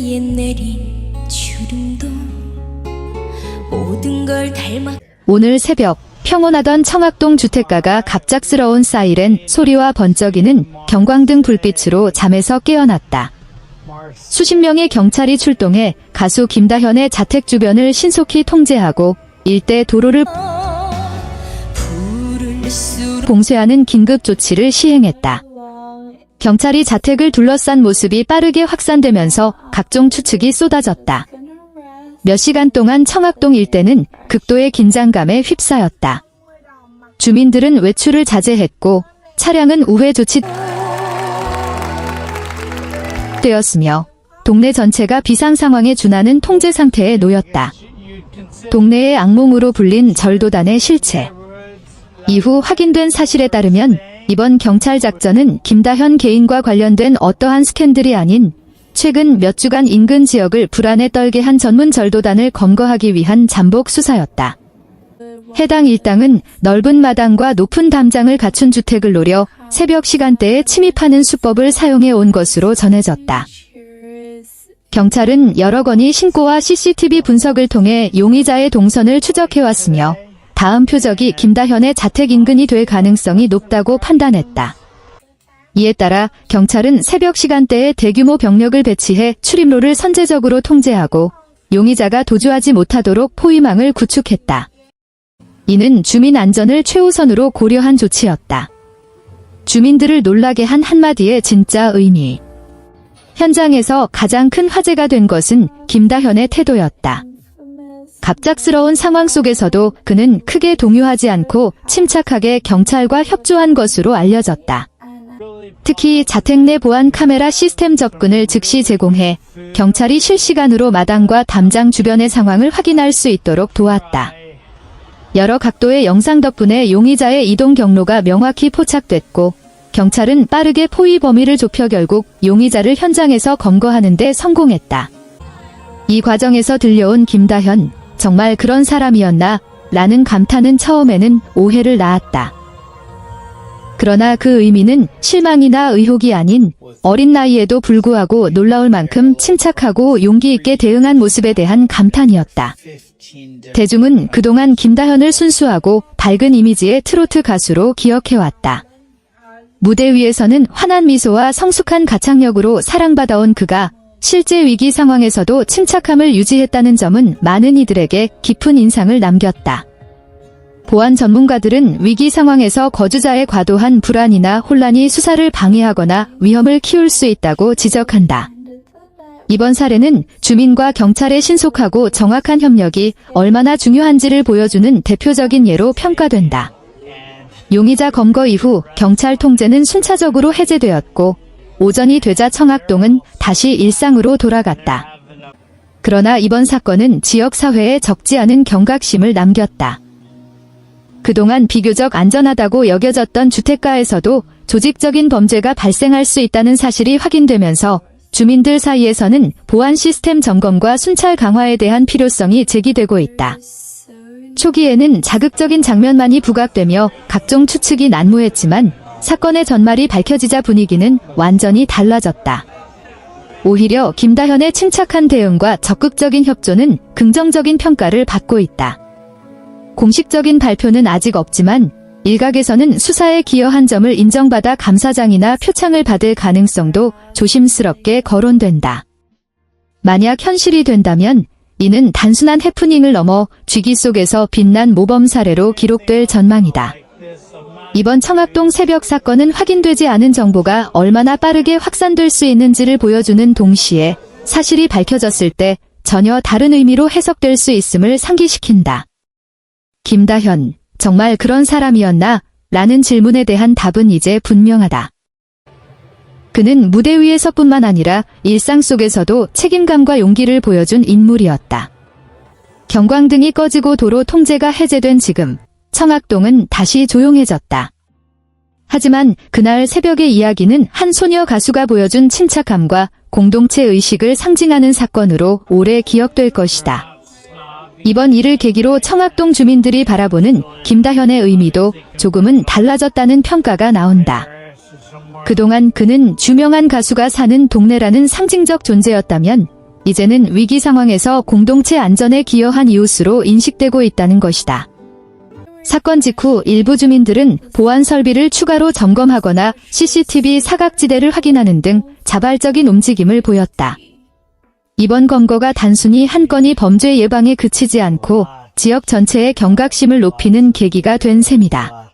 내린 주름도 모든 걸 닮아. 오늘 새벽 평온하던 청학동 주택가가 갑작스러운 사이렌 소리와 번쩍이는 경광등 불빛으로 잠에서 깨어났다. 수십 명의 경찰이 출동해 가수 김다현의 자택 주변을 신속히 통제하고 일대 도로를 봉쇄하는 긴급 조치를 시행했다. 경찰이 자택을 둘러싼 모습이 빠르게 확산되면서 각종 추측이 쏟아졌다. 몇 시간 동안 청학동 일대는 극도의 긴장감에 휩싸였다. 주민들은 외출을 자제했고 차량은 우회 조치되었으며 동네 전체가 비상 상황에 준하는 통제 상태에 놓였다. 동네의 악몽으로 불린 절도단의 실체. 이후 확인된 사실에 따르면 이번 경찰 작전은 김다현 개인과 관련된 어떠한 스캔들이 아닌 최근 몇 주간 인근 지역을 불안에 떨게 한 전문 절도단을 검거하기 위한 잠복 수사였다. 해당 일당은 넓은 마당과 높은 담장을 갖춘 주택을 노려 새벽 시간대에 침입하는 수법을 사용해 온 것으로 전해졌다. 경찰은 여러 건의 신고와 CCTV 분석을 통해 용의자의 동선을 추적해왔으며 다음 표적이 김다현의 자택 인근이 될 가능성이 높다고 판단했다. 이에 따라 경찰은 새벽 시간대에 대규모 병력을 배치해 출입로를 선제적으로 통제하고 용의자가 도주하지 못하도록 포위망을 구축했다. 이는 주민 안전을 최우선으로 고려한 조치였다. 주민들을 놀라게 한 한마디의 진짜 의미. 현장에서 가장 큰 화제가 된 것은 김다현의 태도였다. 갑작스러운 상황 속에서도 그는 크게 동요하지 않고 침착하게 경찰과 협조한 것으로 알려졌다. 특히 자택 내 보안 카메라 시스템 접근을 즉시 제공해 경찰이 실시간으로 마당과 담장 주변의 상황을 확인할 수 있도록 도왔다. 여러 각도의 영상 덕분에 용의자의 이동 경로가 명확히 포착됐고 경찰은 빠르게 포위 범위를 좁혀 결국 용의자를 현장에서 검거하는 데 성공했다. 이 과정에서 들려온 김다현, 정말 그런 사람이었나? 라는 감탄은 처음에는 오해를 낳았다. 그러나 그 의미는 실망이나 의혹이 아닌 어린 나이에도 불구하고 놀라울 만큼 침착하고 용기 있게 대응한 모습에 대한 감탄이었다. 대중은 그동안 김다현을 순수하고 밝은 이미지의 트로트 가수로 기억해왔다. 무대 위에서는 환한 미소와 성숙한 가창력으로 사랑받아온 그가 실제 위기 상황에서도 침착함을 유지했다는 점은 많은 이들에게 깊은 인상을 남겼다. 보안 전문가들은 위기 상황에서 거주자의 과도한 불안이나 혼란이 수사를 방해하거나 위험을 키울 수 있다고 지적한다. 이번 사례는 주민과 경찰의 신속하고 정확한 협력이 얼마나 중요한지를 보여주는 대표적인 예로 평가된다. 용의자 검거 이후 경찰 통제는 순차적으로 해제되었고 오전이 되자 청학동은 다시 일상으로 돌아갔다. 그러나 이번 사건은 지역 사회에 적지 않은 경각심을 남겼다. 그동안 비교적 안전하다고 여겨졌던 주택가에서도 조직적인 범죄가 발생할 수 있다는 사실이 확인되면서 주민들 사이에서는 보안 시스템 점검과 순찰 강화에 대한 필요성이 제기되고 있다. 초기에는 자극적인 장면만이 부각되며 각종 추측이 난무했지만 사건의 전말이 밝혀지자 분위기는 완전히 달라졌다. 오히려 김다현의 침착한 대응과 적극적인 협조는 긍정적인 평가를 받고 있다. 공식적인 발표는 아직 없지만 일각에서는 수사에 기여한 점을 인정받아 감사장이나 표창을 받을 가능성도 조심스럽게 거론된다. 만약 현실이 된다면 이는 단순한 해프닝을 넘어 쥐기 속에서 빛난 모범 사례로 기록될 전망이다. 이번 청학동 새벽 사건은 확인되지 않은 정보가 얼마나 빠르게 확산될 수 있는지를 보여주는 동시에 사실이 밝혀졌을 때 전혀 다른 의미로 해석될 수 있음을 상기시킨다. 김다현, 정말 그런 사람이었나? 라는 질문에 대한 답은 이제 분명하다. 그는 무대 위에서뿐만 아니라 일상 속에서도 책임감과 용기를 보여준 인물이었다. 경광등이 꺼지고 도로 통제가 해제된 지금 청학동은 다시 조용해졌다. 하지만 그날 새벽의 이야기는 한 소녀 가수가 보여준 침착함과 공동체 의식을 상징하는 사건으로 오래 기억될 것이다. 이번 일을 계기로 청학동 주민들이 바라보는 김다현의 의미도 조금은 달라졌다는 평가가 나온다. 그동안 그는 유명한 가수가 사는 동네라는 상징적 존재였다면 이제는 위기 상황에서 공동체 안전에 기여한 이웃으로 인식되고 있다는 것이다. 사건 직후 일부 주민들은 보안 설비를 추가로 점검하거나 CCTV 사각지대를 확인하는 등 자발적인 움직임을 보였다. 이번 검거가 단순히 한 건의 범죄 예방에 그치지 않고 지역 전체의 경각심을 높이는 계기가 된 셈이다.